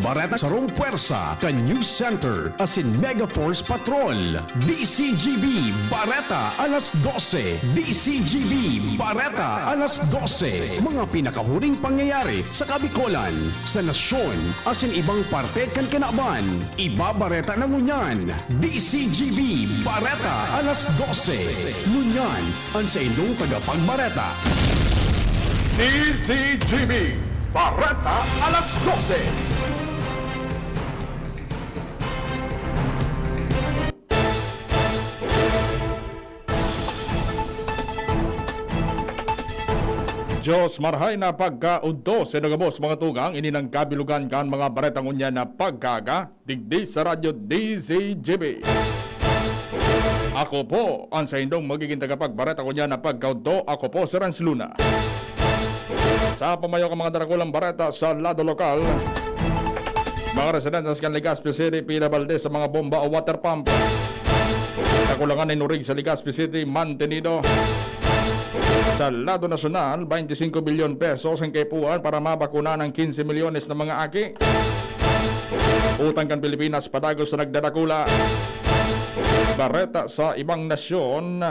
Bareta Sarong Puwersa, ka News Center, asin Megaforce Patrol. DCGB Bareta alas 12. DCGB Bareta alas 12. Mga pinakahuring pangyayari sa Kabikolan, sa nasyon, asin ibang parte kan kinaban. Iba Bareta ng Ngunyan. DCGB Bareta alas 12. Ngunyan, ang sa inyong tagapagbareta. DCGB Bareta alas 12. Diyos marhay na pagkaudto sa nagabos mga tugang ininang kabilugan kan mga baretang unya na pagkaga digdi sa radyo DCGB. Ako po ang sa indong magiging tagapagbareta unya na pagkaudto. Ako po si Rans Luna. Sa pamayo ka mga darakulang bareta sa lado lokal, mga residentes kan Legazpi City, Pila Valdez sa mga bomba o water pump. Kakulangan ng Nurig sa Legazpi City, Mantenido. Sa lado nasyonal, 25 bilyon pesos ang kaipuan para mabakuna ng 15 milyones na mga aki. Utang kan Pilipinas padagos sa nagdadakula. Bareta sa ibang nasyon,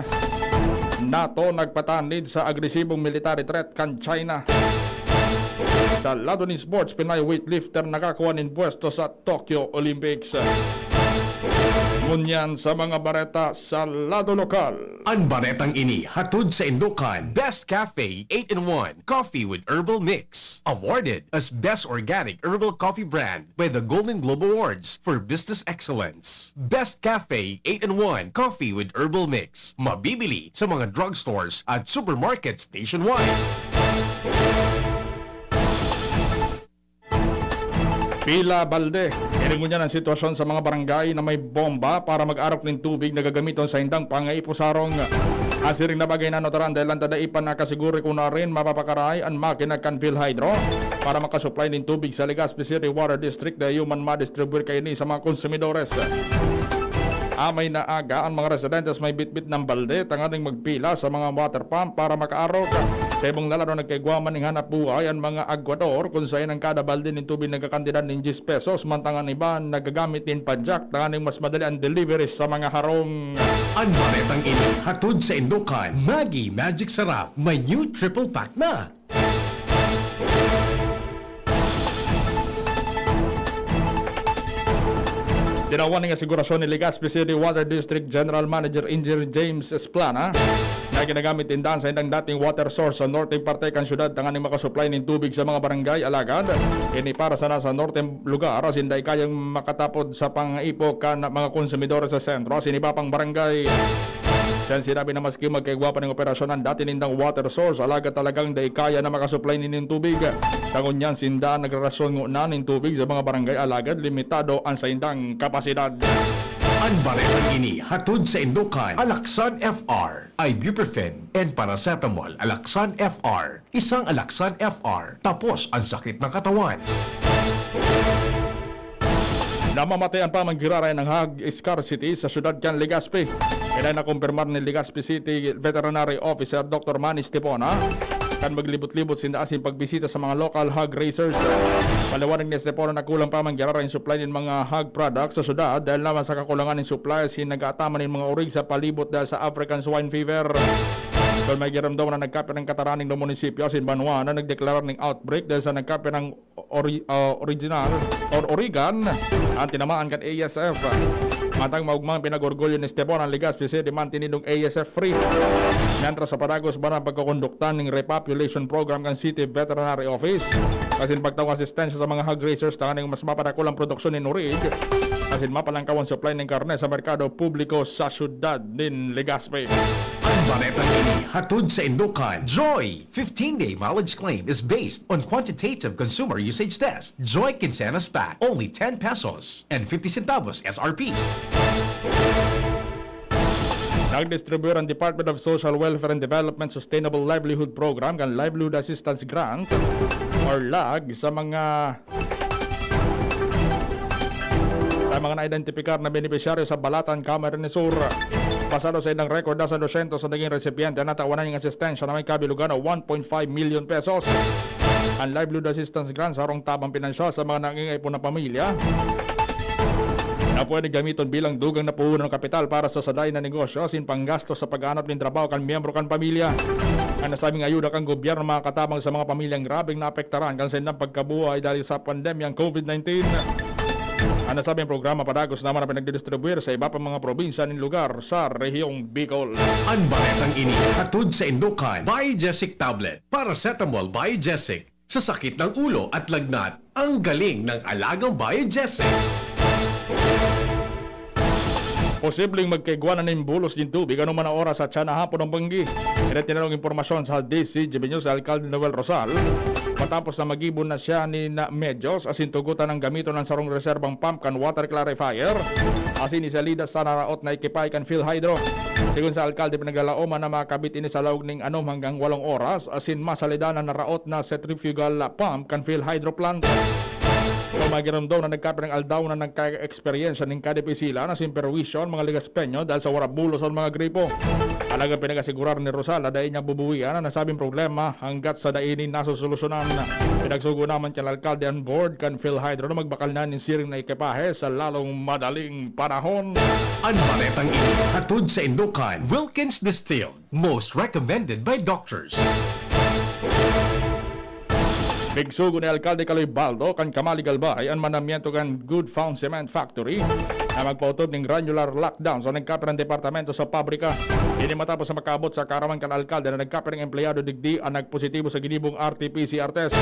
NATO nagpatanid sa agresibong military threat kan China. Sa lado ni sports, Pinay weightlifter nakakuha ng pwesto sa Tokyo Olympics. Ngunyan sa mga bareta sa lado lokal. Ang baretang ini hatod sa Indokan. Best Cafe 8-in-1 Coffee with Herbal Mix. Awarded as Best Organic Herbal Coffee Brand by the Golden Globe Awards for Business Excellence. Best Cafe 8-in-1 Coffee with Herbal Mix. Mabibili sa mga drugstores at supermarkets nationwide. Pila Balde, iningunya ng sitwasyon sa mga barangay na may bomba para mag-arok ng tubig na gagamiton sa hindang pangaipusarong. Asiring na bagay na notaran dahil ang tadaipan na kasiguri ko na rin mapapakaray ang makina kan Philhydro para makasupply ng tubig sa Legazpi City Water District na human ma-distribute kayo ni sa mga konsumidores. Amay na aga ang mga residentes may bitbit ng balde tanganing magpila sa mga water pump para makaarok. Sa ibang lalaro nagkaigwaman ng hanap buhay ang mga agwador kung saan ang kada balde ng tubig nagkakantidad ng 10 pesos mantangan iba nagagamit din padjak tanganing mas madali ang delivery sa mga harong. Ang baretang ini hatod sa Indokan. Maggi Magic Sarap may new triple pack na. Tinawan ng asigurasyon ni Legazpi City Water District General Manager Engineer James Esplana na ginagamit tindahan sa hindang dating water source sa norteng parte kan syudad tanganing makasupply ng tubig sa mga barangay alagad. Ini para sana sa norteng lugar as hindi kayang makatapod sa pang-ipo kan mga konsumidor sa sentro as iba pang barangay. Siyan sinabi na maski magkaigwa pa ng operasyon ng dati nindang water source, alaga talagang day kaya na makasupply nining tubig. Tangon niyan, sinda nagrarasyon na ng tubig sa mga barangay alagad, limitado ang saindang kapasidad. Ang baretang ini hatod sa Indokan. Alaksan FR, ibuprofen, and paracetamol. Alaksan FR, isang Alaksan FR, tapos ang sakit ng katawan. Namamatayan pa manggiraray ng hog scarcity sa syudad kan Legazpi. Kaya nakumpirmar ni Legazpi City Veterinary Officer Dr. Manny Stepona kan maglibot-libot sinda asin pagbisita sa mga local hog raisers. Paliwanag ni Stepona na kulang pa manggiraray ng supply ng mga hog products sa syudad dahil naman sa kakulangan ng supply sin nag-aatama ng mga urig sa palibot dahil sa African swine fever. Kung may giramdaman na nagkapit ng kataraning ng munisipyo sin Banwa na nagdeklarar ng outbreak dahil sa nagkapit ng Oregon ang tinamaan kan ASF. Matang maugmang pinag-orgulyo ni Stepon ang Legazpi City mantinidong ASF free. Nantra sa Paragos ba na pagkakonduktan ng repopulation program kan City Veterinary Office. Kasi pagtawang asistensya sa mga hog raisers tanganing mas mapadakulang produksyon ni Nurig. Kasi mapalangkawan supply ng karne sa merkado publiko sa syudad din Legazpi. Ang baretang ini hatod sa Indokan. Joy 15-day mileage claim is based on quantitative consumer usage test. Joy Quincenas Pack, only 10 pesos and 50 centavos SRP. Nag-distribute ang Department of Social Welfare and Development Sustainable Livelihood Program kan Livelihood Assistance Grant or LAG sa mga na-identifikar na benepisyaryo sa Balatan, Camarines Sur. Pasado sa ilang record na sa 200 sa naging recipiente na tawanan ng asistensya na may kabilugan na 1.5 million pesos. ang livelihood assistance grant sa rong tabang pinansyal sa mga nangingay po na pamilya na pwede gamiton bilang dugang na puhunan ng kapital para sa saday na negosyo sin panggasto sa paghanap ng trabaho kan miyembro kan pamilya. Ang nasabing ayuda kang gobyerno mga katabang sa mga pamilyang grabing naapektaran kan sa pagkabuhay dahil sa pandemyang COVID-19. Ang nasabing programa padagos naman na pinagdidistribuir sa iba pang mga probinsya ng lugar sa rehiyong Bicol. Ang baretang ini hatod sa Indukan Biogesic Tablet. Paracetamol Biogesic. Sa sakit ng ulo at lagnat, ang galing ng alagang Biogesic. Posibleng magkaigwanan ng bulos din tubig anuman na oras sa tiyan na hapon ng Banggi. Tinanong impormasyon sa DCGB News sa Alcalde Noel Rosal. Matapos na magibon na siya ni na Medyos asin tugutan ng gamito ng sarong reserbang pump kan water clarifier asin isalida sa naraot na ikipay kan Phil Hydro. Sigun sa Alcalde pinaglalaoman na makabit ini sa lawag ning anom hanggang 8 oras asin masalida na naraot na centrifugal pump kan Phil Hydro plant. Magiram daw na nagkape ng aldaw na nagka-eksperyensya ng kadipisila na simperwisyon mga ligaspenyo dahil sa warabulos o mga gripo. Alaga pinag-asigurar ni Rosal na dahil niya bubuwian na nasabing problema hanggat sa dainin nasusolusyonan. Pinagsugo naman siya alkalde on board kan Phil Hydro na magbakal na ng siring na ekipahe sa lalong madaling panahon. Ang baretang ini hatod sa Indukan Wilkins Distilled. Most recommended by doctors. Bigsugo ni Alcalde Caloy Baldo kan Kamali Galbay ang manamiento kan Good Found Cement Factory na magpautob ng granular lockdown sa nagkape ng departamento sa pabrika. Ini matapos sa makabot sa karaman kan Alcalde na nagkape ng empleyado digdi ang nagpositibo sa ginibong RT-PCR test.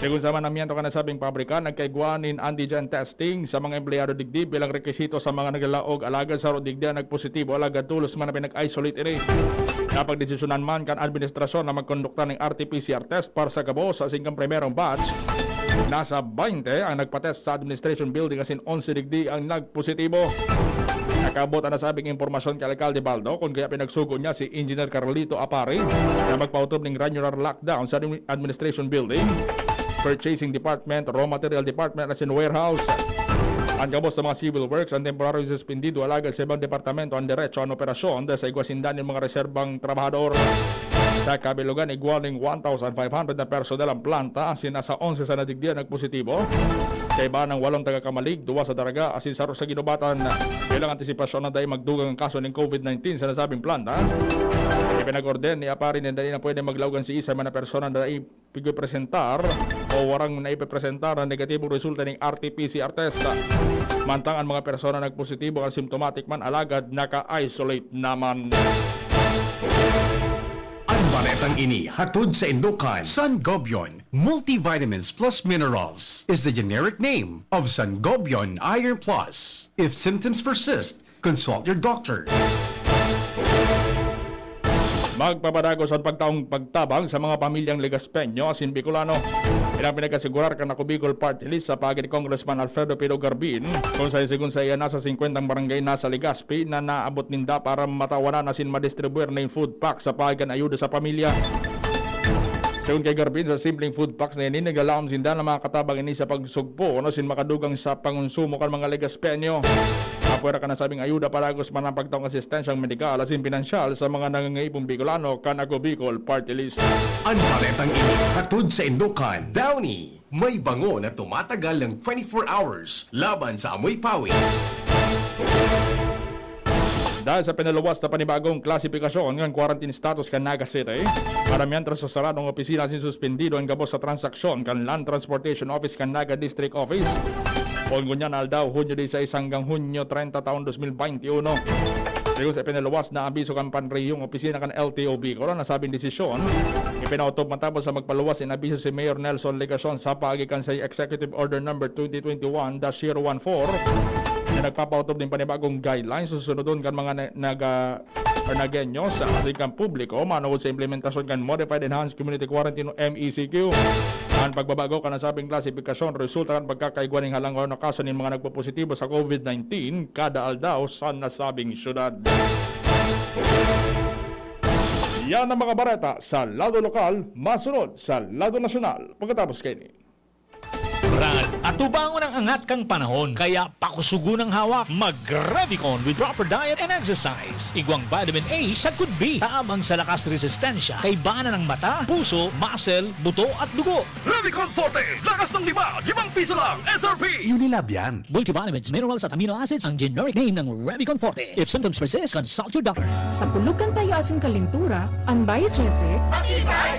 Segun sa manamiento kan nasabing pabrika, nagkaigwanin antigen testing sa mga empleyado digdi bilang rekisito sa mga naglalaog alagad sa digdi ang nagpositibo alagad tulos man na pinag-isolate ini. Napagdesisyonan man kan administrasyon na magkondukta ng RT-PCR test para sa gabo sa singkang primerong batch. Nasa 20 ang nagpatest sa administration building asin 11 digdi ang nagpositibo. Nakabot ang nasabing impormasyon kay Alcalde Baldo kung kaya pinagsugo niya si Engineer Carlito Apari na magpautob ng granular lockdown sa administration building, purchasing department, raw material department asin warehouse. Ang gabos sa mga civil works ang temporary suspendido alagad sa ibang departamento ang diretso ang operasyon dahil sa igwasindan ng mga reserbang trabahador. Sa kabilugan, igwaling 1,500 na personel ang planta asin nasa 11 sa nadigdian nagpositibo. Sa iba ng 8 taga-Kamalig, 2 sa Daraga asin sa ginubatan bilang antisipasyon na dahil magdugang ang kaso ng COVID-19 sa nasabing planta. Ipinag-orden ni Apari na dahil na pwede maglawgan si isa man na persona na ipipresentar o warang na ipipresentar ang negatibong resulta ng RT-PCR test. Mantang ang mga persona nagpositibo ang symptomatic man alagad naka-isolate naman. Ang baretang ini hatod sa Indukan Sangobion Multivitamins Plus Minerals is the generic name of Sangobion Iron Plus. If symptoms persist, consult your doctor. Magpapadagos ang pagtaong pagtabang sa mga pamilyang Legaspeño asin Bicolano. Ilang pinagkasigurar ka na Bicol Party List sa pagi ni Congressman Alfredo Pino Garbin kung sa sigun sa iya nasa 50 barangay na sa Legazpi na naabot ninda para matawanan asin madistribuir na yung food pack sa pagigan ayuda sa pamilya. Sayon kay Garbin, sa simpleng food packs na ini, nagalaom sinda na mga katabang ini sa pagsugpo sin makadugang sa pangonsumo kan mga Legaspeño. Apwera ka na sabing ayuda palagos man ang pagtaong asistensyang medikal asin pinansyal sa mga nangangaipong Bicolano kan Ako Bicol Party List. Ang baretang ini hatod sa Indukan Downy. May bango na tumatagal ng 24 hours laban sa amoy pawis. Dahil sa pinaluwas na panibagong klasifikasyon ng quarantine status kan Naga City, maramihan sa saradong opisina sin suspendido ang gabos sa transaksyon kan Land Transportation Office kan Naga District Office. Pongunyan aldaw Hunyo 16 hanggang Hunyo 30 taon 2021. Sigun sa pinaluwas na abiso kan panrehiyong opisina kan LTO Bicol, nasabing desisyon ipinautob matapos sa magpaluwas in abiso si Mayor Nelson Legacion sa pagikan sa Executive Order No. 2021-014 na nagpapautob din panibagong guidelines susunodon kan mga nagenyo sa ating publiko manood sa implementasyon kan Modified Enhanced Community Quarantine o MECQ. Ang pagbabago kan nasabing klasifikasyon resulta kan pagkakaigwan ng halangaw na kaso ng mga nagpopositibo sa COVID-19 kada aldaw sa nasabing syudad. Yan ang mga bareta sa lado lokal, masunod sa lado nasyonal. Pagkatapos kayo ni Brad at Atubangon ang angat kang panahon, kaya pakusugo ng hawak. Mag-Revicon with proper diet and exercise. Igwang vitamin A sa could be. Taamang sa lakas resistensya, kay bana ng mata, puso, muscle, buto at dugo. Revicon Forte! Lakas ng 5 piso lang! SRP! Unilab yan. Multivitamins, minerals at amino acids ang generic name ng Revicon Forte. If symptoms persist, consult your doctor. Sa pulugan tayo asing kalintura, ang Biogesic,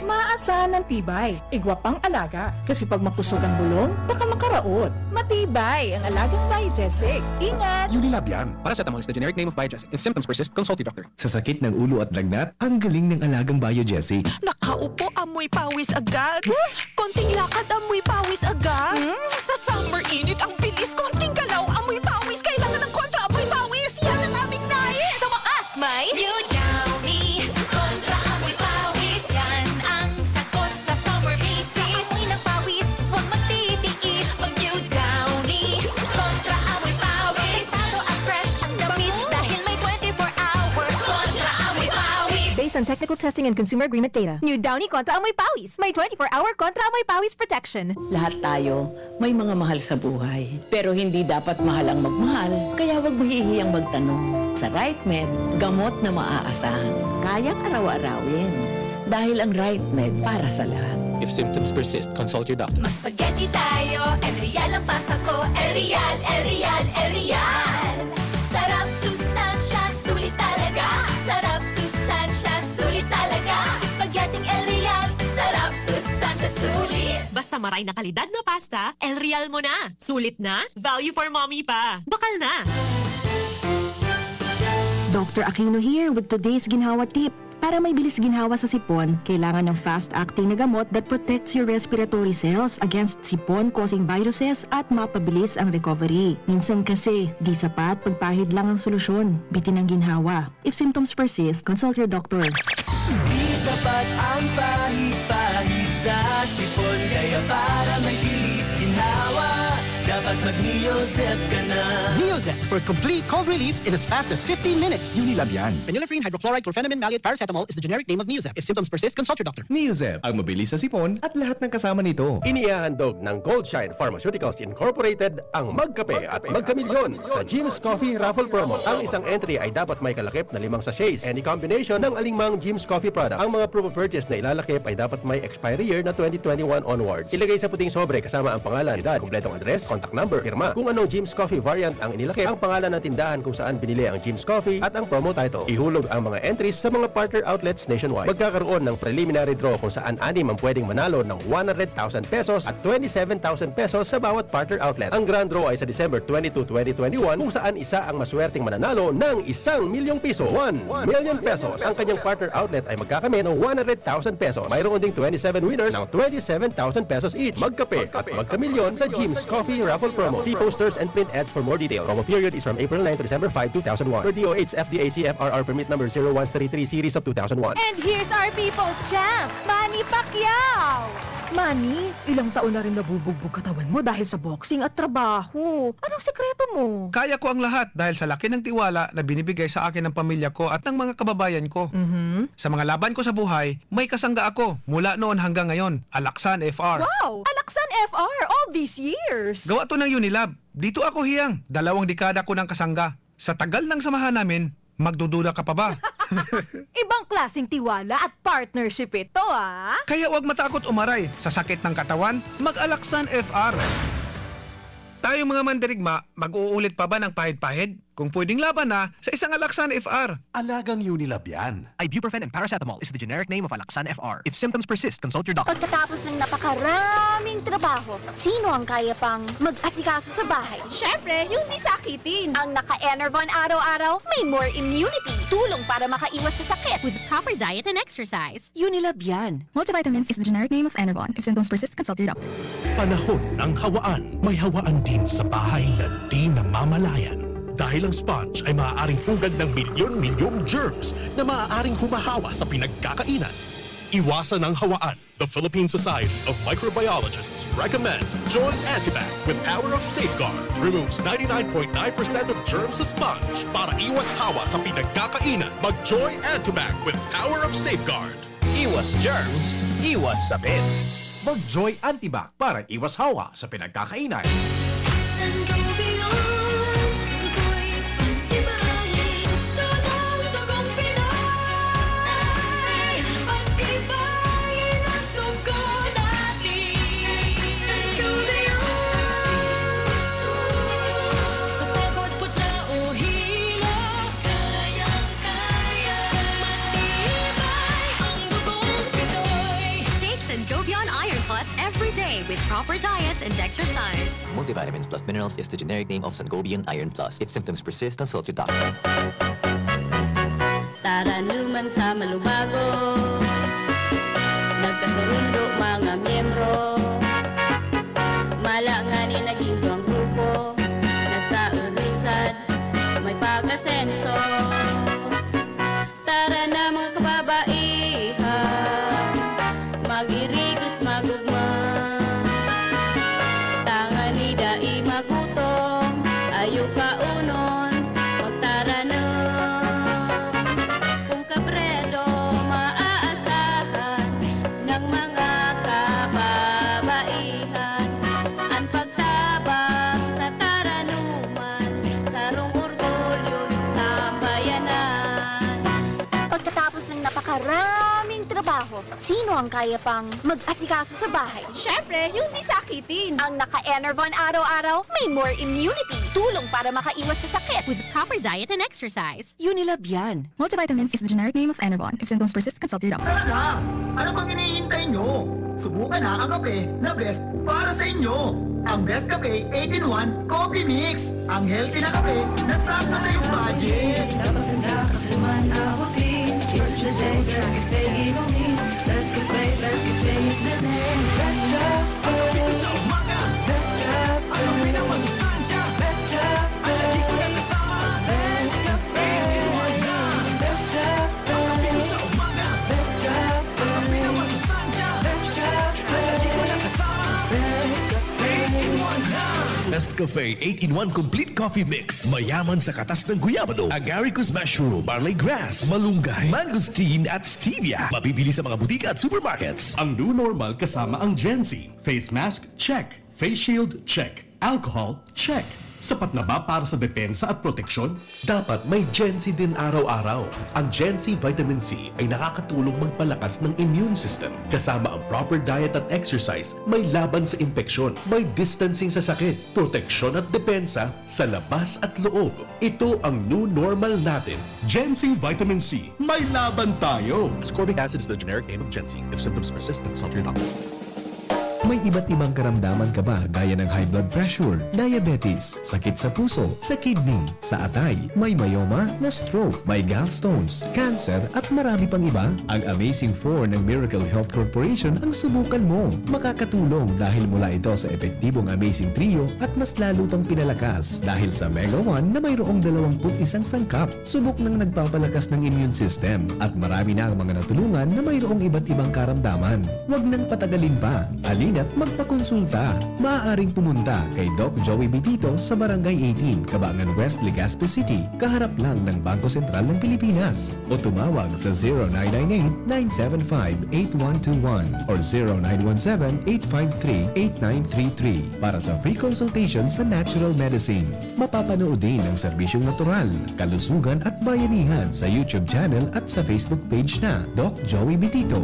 maaasahan ng tibay. Igwa pang alaga. Kasi pag mapusog ang bulong, baka makaraot. Matibay ang alagang Biogesic. Ingat! Unilab yan. Paracetamol is the generic name of Biogesic. If symptoms persist, consult your doctor. Sa sakit ng ulo at lagnat, ang galing ng alagang Biogesic. Nakaupo, amoy pawis agad. Konting lakad, amoy pawis agad. Sa summer init, ang bilis. Konting galaw, amoy pawis. Kailangan ng kontra, amoy pawis. Yan ang aming nais. Sa wakas, may New Downy kontra amoy pawis. Yan ang sagot sa summer bisis. Amoy ng pawis, huwag magtitiis. Pag New Downy kontra amoy pawis. Bago at fresh ang damit dahil may 24-hour kontra amoy pawis. Based on technical testing and consumer agreement data, New Downy Kontra Amoy Pawis. May 24-hour Kontra Amoy Pawis protection. Lahat tayo may mga mahal sa buhay. Pero hindi dapat mahal ang magmahal. Kaya huwag mahihiyang magtanong. Sa RightMed, gamot na maaasahan. Kayang araw-arawin. Dahil ang RightMed para sa lahat. If symptoms persist, consult your doctor. Mag-spaghetti tayo, Erial ang pasta ko. Erial, Erial, Erial. Sarap, sustansya, sulit talaga. Sarap, sustansya, sulit talaga. Spaghetti Erial, sarap, sustansya, sulit. Basta maray na kalidad na pasta, El Real mo na. Sulit na, value for mommy pa. Bakal na. Dr. Aquino here with today's ginhawa tip. Para may bilis ginhawa sa sipon, kailangan ng fast-acting na gamot that protects your respiratory cells against sipon-causing viruses at mapabilis ang recovery. Minsan kasi, di sapat pagpahid lang ang solusyon. Bitin ang ginhawa. If symptoms persist, consult your doctor. Di sapat ang pahid-pahid sa sipon, kaya para may bilis ginhawa, dapat mag-Neozep ka na. Neozep for complete cold relief in as fast as 15 minutes. Unilab yan. Phenylephrine, hydrochloride, chlorphenamine, maleate, paracetamol is the generic name of Neozep. If symptoms persist, consult your doctor. Neozep, ang mabilis sa sipon at lahat ng kasama nito. Inihahandog ng Goldshine Pharmaceuticals Incorporated ang Magkape at Magkamilyon sa Jim's Coffee Raffle Promo. Ang isang entry ay dapat may kalakip na 5 sachets. Any combination ng alingmang Jim's Coffee products. Ang mga promo purchase na ilalakip ay dapat may expiry year na 2021 onwards. Ilagay sa puting sobre kasama ang pangalan, edad, kumpletong address, contact number, firma. Kung anong Jim's Coffee variant ang inilakip, ang pangalan ng tindahan kung saan binili ang Jim's Coffee at ang promo title. Ihulog ang mga entries sa mga partner outlets nationwide. Magkakaroon ng preliminary draw kung saan 6 ang pwedeng manalo ng 100,000 pesos at 27,000 pesos sa bawat partner outlet. Ang grand draw ay sa December 22, 2021 kung saan isa ang maswerteng mananalo ng 1 milyong piso. 1 million pesos. Ang kanyang partner outlet ay magkakamit ng 100,000 pesos. Mayroon ding 27 winners ng 27,000 pesos each. Magkape at magkamilyon sa Jim's Coffee Raffle Promo. See posters and print ads for more details. Promo period is from April 9 to December 5, 2001. Per DOH FDA CFRR permit number 0133 series of 2001. And here's our people's champ, Manny Pacquiao! Manny, ilang taon na rin nabubugbog katawan mo dahil sa boxing at trabaho. Anong sekreto mo? Kaya ko ang lahat dahil sa laki ng tiwala na binibigay sa akin ng pamilya ko at ng mga kababayan ko. Sa mga laban ko sa buhay, may kasangga ako mula noon hanggang ngayon. Alaksan FR. Wow! Alaksan FR all these years! Gawa to ng Unilab. Dito ako hiyang. 2 dekada ko ng kasangga. Sa tagal ng samahan namin, magdududa ka pa ba? Ibang klaseng tiwala at partnership ito, ah! Kaya huwag matakot umaray. Sa sakit ng katawan, mag-Alaksan FR. Tayo mga mandirigma, mag-uulit pa ba ng pahid-pahid? Kung pwedeng laban na, sa isang Alaksan FR. Alagang Unilab yan. Ibuprofen and paracetamol is the generic name of Alaksan FR. If symptoms persist, consult your doctor. Pagkatapos ng napakaraming trabaho, sino ang kaya pang mag-asikaso sa bahay? Siyempre, yung di sakitin. Ang naka-Enervon araw-araw, may more immunity. Tulong para makaiwas sa sakit. With proper diet and exercise. Unilab yan. Multivitamins is the generic name of Enervon. If symptoms persist, consult your doctor. Panahon ng hawaan. May hawaan din sa bahay na di namamalayan. Dahil ang sponge ay maaaring pugad ng milyon-milyong germs na maaaring humahawa sa pinagkakainan. Iwasan ang hawaan. The Philippine Society of Microbiologists recommends Joy Antibac with Hour of Safeguard. Removes 99.9% of germs sa sponge. Para iwas hawa sa pinagkakainan, mag-Joy Antibac with Hour of Safeguard. Iwas germs, iwas sakit. Mag-Joy Antibac para iwas hawa sa pinagkakainan. Sangobion Iron Plus every day with proper diet and exercise. Multivitamins plus minerals is the generic name of Sangobion Iron Plus. If symptoms persist, consult your doctor. Tara naman sa malubago, nagkasurundo mga miyembro, malangani naging duwang grupo, nagkaurisan, may pag-asenso. Tara na mga kababaihan, magirigos magugma, tangani dai magutong, ayaw kaunon, magtara na. Kung kabredo maaasahan ng mga kababaihan, ang pagtabang sa taranuman, sarong orgulyo sa bayanan. Pagkatapos ng napakaraming trabaho, sino ang kaya pang mag-asikaso sa bahay? Syempre, yung di sakitin. Ang naka-Enervon araw-araw, may more immunity. Tulong para makaiwas sa sakit. With proper diet and exercise. Unilab yan. Multivitamins is the generic name of Enervon. If symptoms persist, consult your doctor. Tara na! Ano bang hinihintay nyo? Subukan na ang kape na best para sa inyo. Ang Best Cafe 8-in-1 Coffee Mix. Ang healthy na kape na sakto sa iyong budget. Best Cafe 8-in-1 Complete Coffee Mix. Mayaman sa katas ng guyabano, agaricus mushroom, barley grass, malunggay, mangosteen at stevia. Mabibili sa mga butika at supermarkets. Ang new normal kasama ang Gen-Z. Face mask, check. Face shield, check. Alcohol, check. Sapat na ba para sa depensa at proteksyon? Dapat may Gen-Z din araw-araw. Ang Gen-Z Vitamin C ay nakakatulong magpalakas ng immune system. Kasama ang proper diet at exercise, may laban sa impeksyon, may distancing sa sakit, proteksyon at depensa sa labas at loob. Ito ang new normal natin. Gen-Z Vitamin C. May laban tayo! Ascorbic acid is the generic name of Gen-Z. If symptoms persist, consult your doctor. May iba't ibang karamdaman ka ba gaya ng high blood pressure, diabetes, sakit sa puso, sa kidney, sa atay, may myoma, na stroke, may gallstones, cancer at marami pang iba? Ang Amazing 4 ng Miracle Health Corporation ang subukan mo. Makakatulong dahil mula ito sa epektibong Amazing Trio at mas lalo pang pinalakas dahil sa Mega 1 na mayroong 21 sangkap. Subok ng nagpapalakas ng immune system at marami na ang mga natulungan na mayroong iba't ibang karamdaman. Huwag nang patagalin pa. At magpakonsulta. Maaaring pumunta kay Doc Joey Bitito sa Barangay 18, Cabangan West, Legazpi City, kaharap lang ng Bangko Sentral ng Pilipinas. O tumawag sa 0998-975-8121 or 0917-853-8933 para sa free consultation sa natural medicine. Mapapanood din ang serbisyong natural, kalusugan at bayanihan sa YouTube channel at sa Facebook page na Doc Joey Bitito.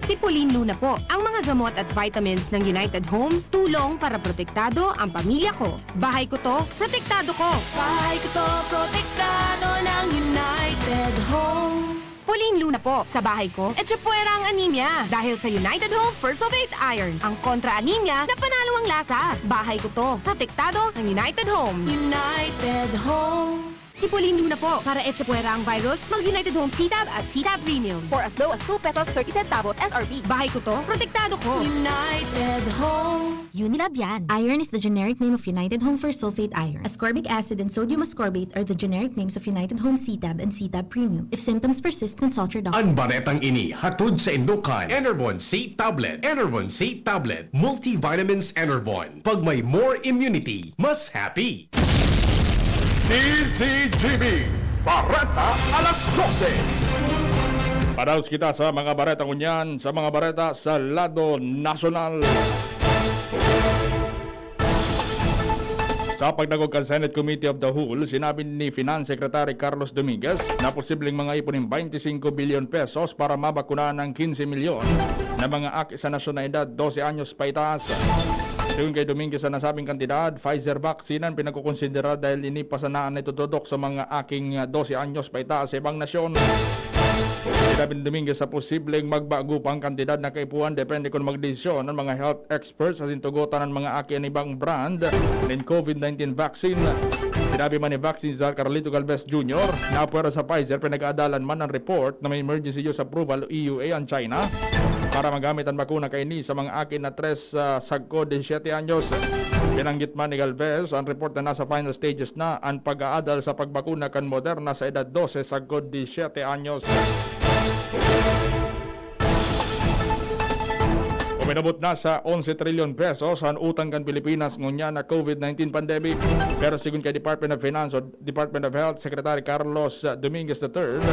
Si Pauline Luna po. Ang mga gamot at vitamins ng United Home, tulong para protektado ang pamilya ko. Bahay ko to, protektado ko. Bahay ko to, protektado ng United Home. Pauline Luna po. Sa bahay ko, etchepuera ang anemia. Dahil sa United Home First of 8 Iron, ang kontra-anemia na panalo ang lasa. Bahay ko to, protektado ng United Home. United Home. Si Pauline Luna po. Para etchepuera ang virus, mag-United Home CTAB at CTAB Premium. For as low as 2 pesos 30 centavos SRP. Bahay ko to, protektado ko. United Home. Unilab yan. Iron is the generic name of United Home for sulfate iron. Ascorbic acid and sodium ascorbate are the generic names of United Home CTAB and CTAB Premium. If symptoms persist, consult your doctor. Ang baretang ini, hatod sa Indokan. Enervon C Tablet. Enervon C Tablet. Multivitamins Enervon. Pag may more immunity, mas happy. DCGB Barata alas 12. Padaos kita sa mga bareta kunyan, sa mga bareta sa lado nasyonal. Sa pagdagog kan Senate Committee of the Whole, sinabi ni Finance Secretary Carlos Dominguez na posibleng mga ipunin 25 billion pesos para mabakunahan ng 15 milyon na mga aki sa nasyon na edad 12 anyos pa itaas. Sayon kay Dominguez sa nasabing kantidad, Pfizer vaccine ang pinagkukonsidera dahil inipasanaan na itutudok sa mga aking 12 anyos pa itaas sa ibang nasyon. Sinabi ni Dominguez sa posibleng magbago pang kantidad na kaipuan depende kung magdesisyon ng mga health experts sa sintugutan ng mga aki ng ibang brand ng COVID-19 vaccine. Sinabi man ni Vaccine Czar Carlito Galvez Jr. na puwera sa Pfizer pinag-aadalan man ng report na may emergency use approval o EUA ang China para magamit ang bakuna kay ni sa mga aki na 3 sagko 17 anyos. Binanggit man ni Galvez ang report na nasa final stages na ang pag-aadal sa pagbakuna kan Moderna sa edad 12 sagko 17 anyos. Uminabot na sa 11 trilyon pesos ang utang kan Pilipinas ngunya na COVID-19 pandemic. Pero sigun kay Department of Finance o Department of Health Secretary Carlos Dominguez III,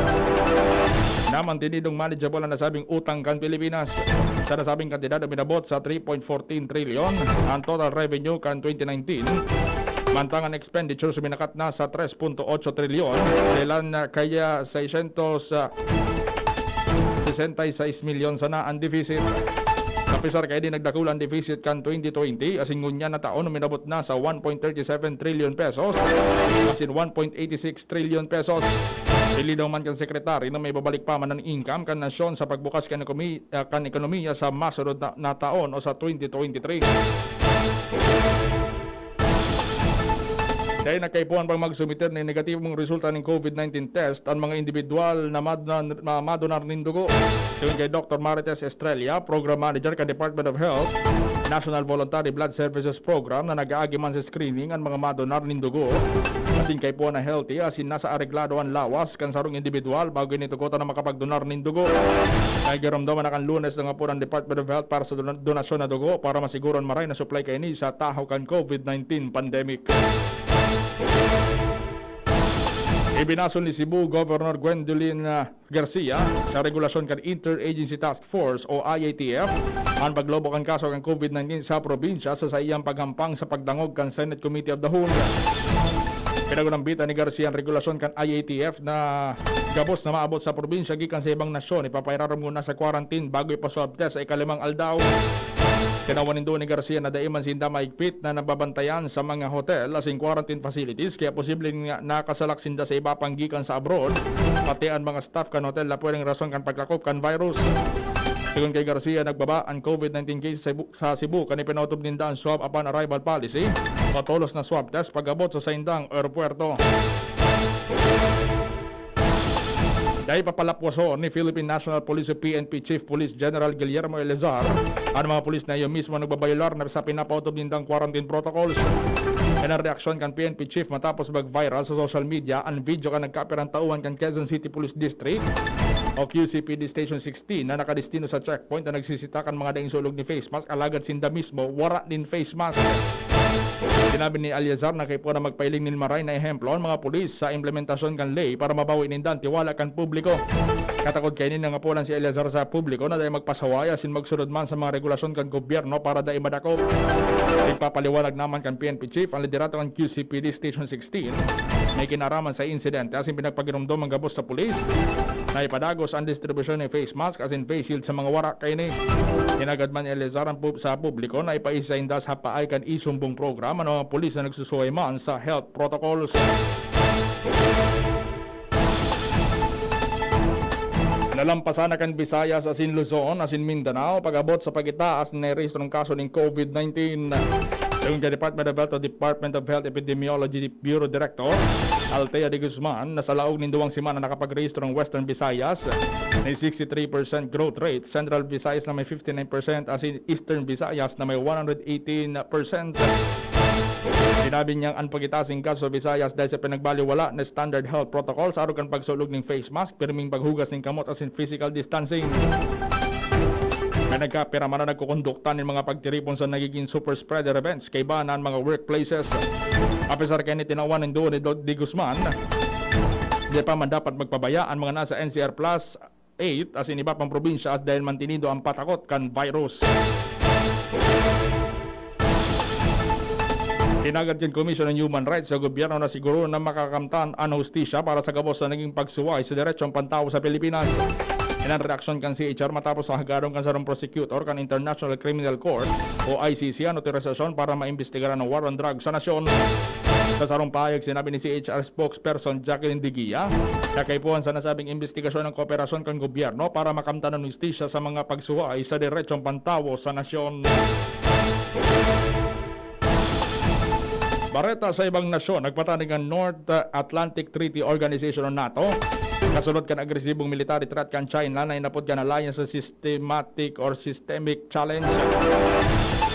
na mantinidong manageable ang nasabing utang kan Pilipinas. Sa nasabing kantidad uminabot sa 3.14 trilyon ang total revenue kan 2019. Mantangan expenditure suminakat na sa 3.8 trilyon. Kailan kaya 666 milyon sana ang deficit. Kapisar kaya din nagdakulan deficit kan 2020 asin ngunya na taon uminabot na sa 1.37 trillion pesos asin 1.86 trillion pesos. Pilinaw man kan sekretary na may babalik pa man ng income kan nasyon sa pagbukas kan ekonomiya sa masunod na taon o sa 2023. Dahil nakaipuan pang magsumiter ng negatibong resulta ng COVID-19 test ang mga individual na madonar ng dugo. Sayon kay Dr. Marites Estrella, Program Manager ka Department of Health, National Voluntary Blood Services Program na nag-aagi man sa screening ang mga madonar ng dugo. Asin kay po na healthy, asin nasa areglado ang lawas kan sarong individual bago initukotan na makapagdonar ng dugo. Ay garamdaman na kan Lunes na nga po ng Department of Health para sa donasyon na dugo para masiguron maray na supply kay ni sa tahaw kan COVID-19 pandemic. Ibinason ni Cebu Governor Gwendolyn Garcia sa regulasyon kan Interagency Task Force o IATF ang paglobo kan kaso kan COVID-19 sa probinsya sa iyang paghampang sa pagdangog kan Senate Committee of the Whole. Pinagunambita ni Garcia ang regulasyon kan IATF na gabos na maabot sa probinsya gikan sa ibang nasyon ipapairaram muna sa quarantine bago ipaswab test sa ikalimang aldaw. Kinawanin doon ni Garcia na daiman sinda maigpit na nababantayan sa mga hotel asing quarantine facilities kaya posibleng nakasalak sinda sa iba pang gikan sa abroad pati ang mga staff kan hotel na pwedeng rason kan pagkakop kan virus. Sigun kay Garcia, nagbaba ang COVID-19 cases sa Cebu kani pinautob ninda ang swab upon arrival policy patolos na swab test pag-abot sa saindang aeropuerto. Dahil papalapwaso ni Philippine National Police o PNP Chief Police General Guillermo Elezar ang mga pulis na iyo mismo nagbabayular na sa pinapautob nindang quarantine protocols. Yan ang reaksyon kan PNP Chief matapos mag-viral sa social media ang video kan nagkapirang tauhan kan Quezon City Police District o QCPD Station 16 na nakadestino sa checkpoint na nagsisitakan mga daing sulog ni face mask alagad sinda mismo wara din face mask. Sinabi ni Aliazar na kay po na magpailing ni maray na ehemplo ang mga pulis sa implementasyon kan ley para mabawi nindan tiwala kan publiko. Katakod kay nin nga po lang si Aliazar sa publiko na dahil magpasaway asin magsunod man sa mga regulasyon kan gobyerno para dahil madakop. Ipapaliwanag naman kan PNP Chief ang liderato kan QCPD Station 16 may kinaraman sa insidente asin pinagpagirumdom ang gabos sa pulis na ipadagos ang distribusyon ng face mask asin face shield sa mga wara kay ni. Hinagad man ni Aliazar sa publiko na ipaisa indas hapaay kan isumbong program ang mga pulis na nagsusuway man sa health protocols. Nalampasan na kan Visayas asin Luzon asin Mindanao pag-abot sa pagitaas na rehistro ng kaso ng COVID-19. Sayon kay Department of Health o Department of Health Epidemiology Bureau Director Althea de Guzman na sa laog ng 2 semana nakapag-rehistro ng Western Visayas may 63% growth rate, Central Visayas na may 59% asin Eastern Visayas na may 118%. Sinabi niyang ang pagitasing kaso sa Visayas dahil sa pinagbaliwala na standard health protocols aron kan pagsulog ng face mask, pirming paghugas ng kamot asin physical distancing. May nagkapirama na nagkukondukta ng mga pagtiripon sa nagiging super spreader events kay banan mga workplaces. Apisar kay ni tinawan ng doon ni Di Guzman, di pa man dapat magpabaya ang mga nasa NCR Plus 8 as in iba pang probinsya as dahil mantinido ang patakot kan virus. Tinagad kin Commission on Human Rights sa gobyerno na siguro na makakamtan ang hustisya para sa gabos na naging pagsuway sa diretsong pantawo sa Pilipinas. Ilang reaksyon kan CHR matapos sa hagadong kan sarong prosecutor kan International Criminal Court o ICC ang otorisasyon para maimbestigaran ng war on drugs sa nasyon. Sa sarong pahayag, sinabi ni CHR spokesperson Jacqueline Digia, kakaipuhan sa nasabing investigasyon ng kooperasyon kan gobyerno para makamtan ng hustisya sa mga pagsuway sa diretsong pantawo sa nasyon. Bareta sa ibang nasyon, nagpatanig ang North Atlantic Treaty Organization o NATO. Kasunod kan agresibong military threat kan China na inapod kan alliance sa systematic or systemic challenge.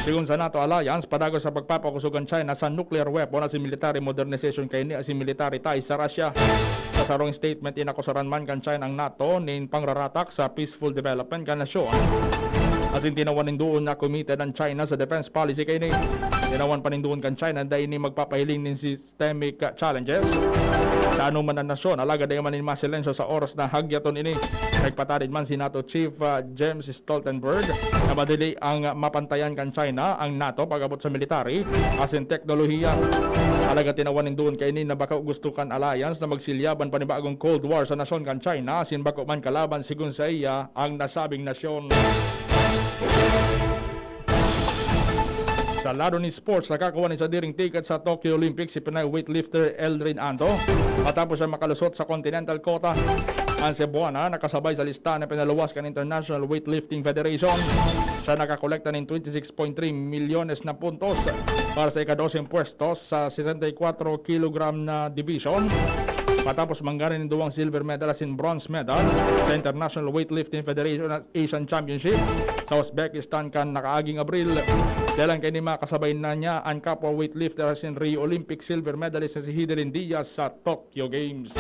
Sigun sa NATO Alliance, padagos sa pagpapakusugan China sa nuclear weapon as military modernization kay ni as military ties sa Russia. Sa sarong statement, inakusaran man kan China ang NATO nin pangraratak sa peaceful development kan nasyon. As in tinawan doon na committed ang China sa defense policy kay ni. Tinawan pa doon kan China dahil ni magpapahiling ng systemic challenges. Sa anuman ang nasyon, alaga dahil man mas silensyo sa oras na hagyaton ini. Nagpatarid man si NATO Chief James Stoltenberg na madali ang mapantayan kan China ang NATO pag-abot sa military as in teknolohiya. Alaga tinawan doon kay ni na baka gusto kan alliance na magsilyaban pa ni bagong Cold War sa nasyon kan China as in bako man kalaban sigun sa iya ang nasabing nasyon. Sa lado ni sports, nakakuha ni sa diring ticket sa Tokyo Olympics si Pinay weightlifter Eldrin Anto. Matapos siya makalusot sa Continental Quota, ang Cebuana nakasabay sa listahan na pinaluwas kan International Weightlifting Federation. Siya nakakolekta ng 26.3 milyones na puntos para sa ika-12 pwesto sa 64 kg na division. Matapos manggarin ng duwang silver medal as in bronze medal sa International Weightlifting Federation at Asian Championship sa Uzbekistan kan nakaaging Abril. Dahil kay ni makasabay na niya ang kapwa weightlifter as in Rio Olympic silver medalist na si Hidelin Diaz sa Tokyo Games.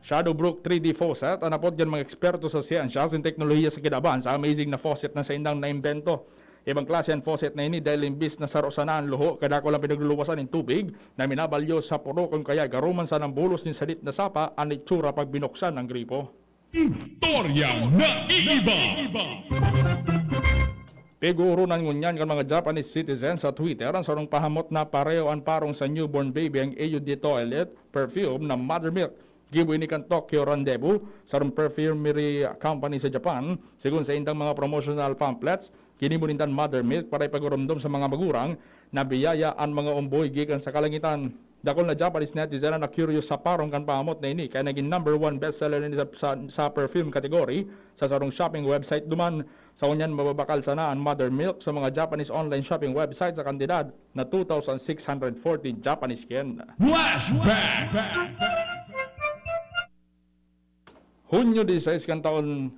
Shadowbrook 3D faucet, anapod yan mga eksperto sa siyensya sa teknolohiya sa kinaban sa amazing na faucet na sa indang naimbento. Ibang klase ang faucet na ini dahil imbis na sarosanaan luho, kadako lang pinagluluwasan ng tubig na minabalyo sa puro kung kaya garuman sa ng bulos ni salit na sapa ang itsura pag binuksan ng gripo. Istorya na iiba. Piguro ng ngunyan kan mga Japanese citizens sa Twitter ang sarong pahamot na pareho ang parong sa newborn baby ang AUD toilet perfume na Mother Milk. Gibuin ni kan Tokyo Rendezvous, sarong perfumery company sa Japan, sigun sa indang mga promotional pamphlets, kinimunintan Mother Milk para ipagurumdom sa mga magurang na biyaya ang mga umboy gikan sa kalangitan. Dakol na Japanese netizen na curious sa parong kan pahamot na ini kaya naging #1 bestseller ni sa perfume category sa sarong shopping website duman. Sa unyan mababakal sana ang Mother Milk sa mga Japanese online shopping website sa kantidad na 2,640 Japanese yen. Flashback. Hunyo 16 kan taon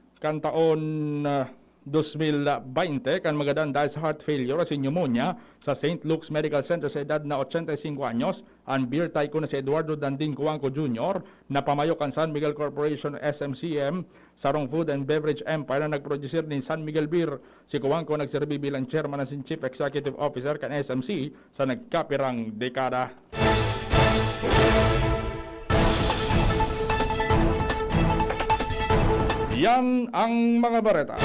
2020 kan magadan dahil sa heart failure at pneumonia sa St. Luke's Medical Center sa edad na 85 anyos ang beer tycoon na si Eduardo Danding Cuanco Jr. na pamayo kan San Miguel Corporation SMCM sarong food and beverage empire na nagproducer ni San Miguel Beer. Si Cuanco nagserbi bilang chairman at chief executive officer kan SMC sa nagkapirang dekada. Yan ang mga bareta.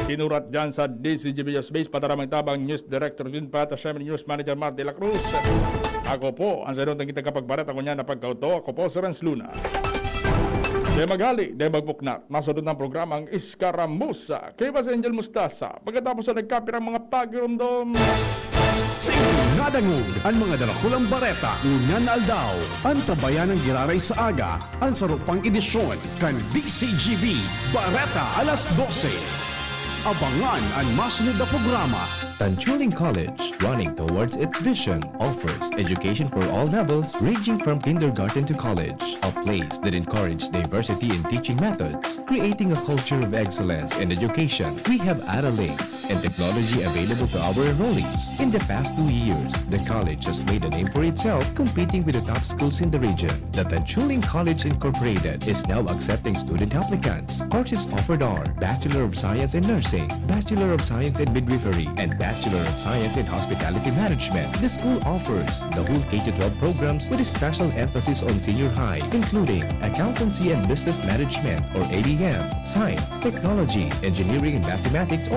Sinurat dyan sa DCGB Space pataramang tabang News Director Jun Pat at News Manager Mar de la Cruz. Ako po, ang sanod ng kita kapag bareta ko niya na pagkauto. Ako po si Renz Luna. De maghali, de magbuknat. Masunod ng programang Iskaramusa. Kay Bas Angel Mustasa. Pagkatapos sa nagkapirang mga pagirumdom. Sa inyong nadangog ang mga dalakulang bareta ngunyan na aldaw. Ang tabayan ng giraray sa aga. Ang sarupang edisyon kan DCGB Bareta alas 12. Abangan ang masunod na programa. Tanchuling College, running towards its vision, offers education for all levels ranging from kindergarten to college. A place that encourages diversity in teaching methods, creating a culture of excellence in education. We have accolades and technology available to our enrollees. In the past 2 years, the college has made a name for itself, competing with the top schools in the region. The Tanchuling College Incorporated is now accepting student applicants. Courses offered are Bachelor of Science in Nursing, Nursing, Bachelor of Science in Midwifery, and Bachelor of Science in Hospitality Management. The school offers the whole K-12 programs with a special emphasis on senior high, including Accountancy and Business Management or ADM, Science, Technology, Engineering and Mathematics or